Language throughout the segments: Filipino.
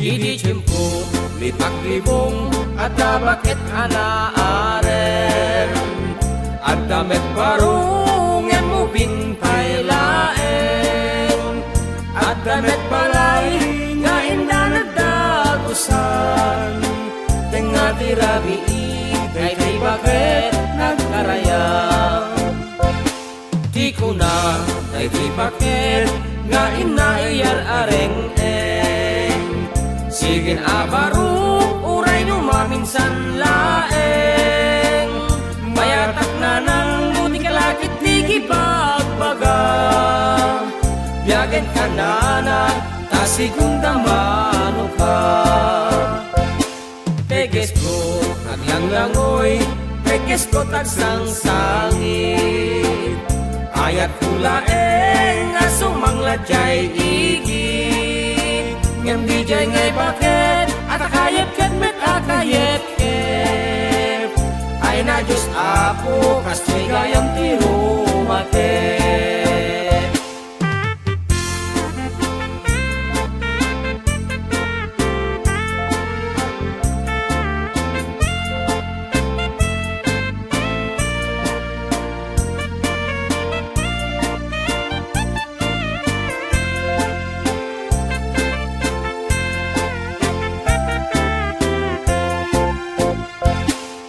Idi cempo lipak libong ada bakit anaaren ada met barung emu bintay laeng ada met balay nga indah nagdagusan tengah dirabi kay di bakit nagkarayang di ko na kay di bakit nga inaiyar areng-eng sigin abarong uray no maminsan laeng mayatak na nang buti kalakit di kipagbaga biyagen ka na na tasigong damano ka peges ko aglang langoy peges ko tagsang sangit ayat kulaeng asumang ladjay igit ngem di jay ngay bakit at akayep ket met akayep kep ay na Diyos ako kastoy gayam tiro makep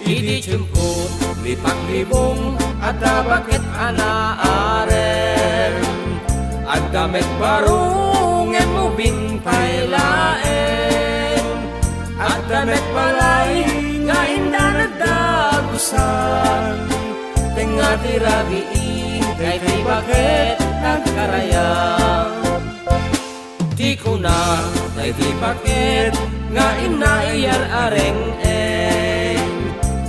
Idi jemput lipak libong ada bakit anaaren ada met barung emu bintay laeng ada met balay nga indah nagdagusan tengah dirabi kay di bakit nagkarayang di ko na kay di bakit nga inaiyar areng-eng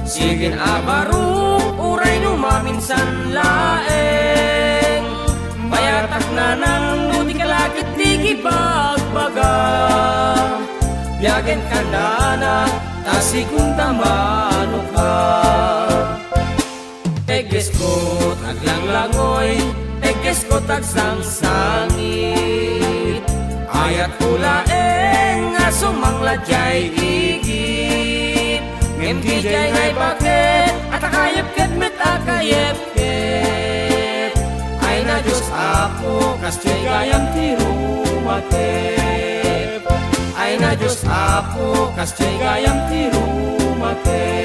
sigin abarong uray no maminsan laeng mayatak na nang buti kalakit di kipagbaga biyagen ka na na tasigong tamano ka teges ko taglang langoy teges ko tagsang sangit ayat kulaeng asumang ladjay igit ngem di jay ngay bakit at akayep ket met akayep ket ay na Diyos ako kastoy gayam tiro makep ay na Diyos ako kastoy gayam tiro makep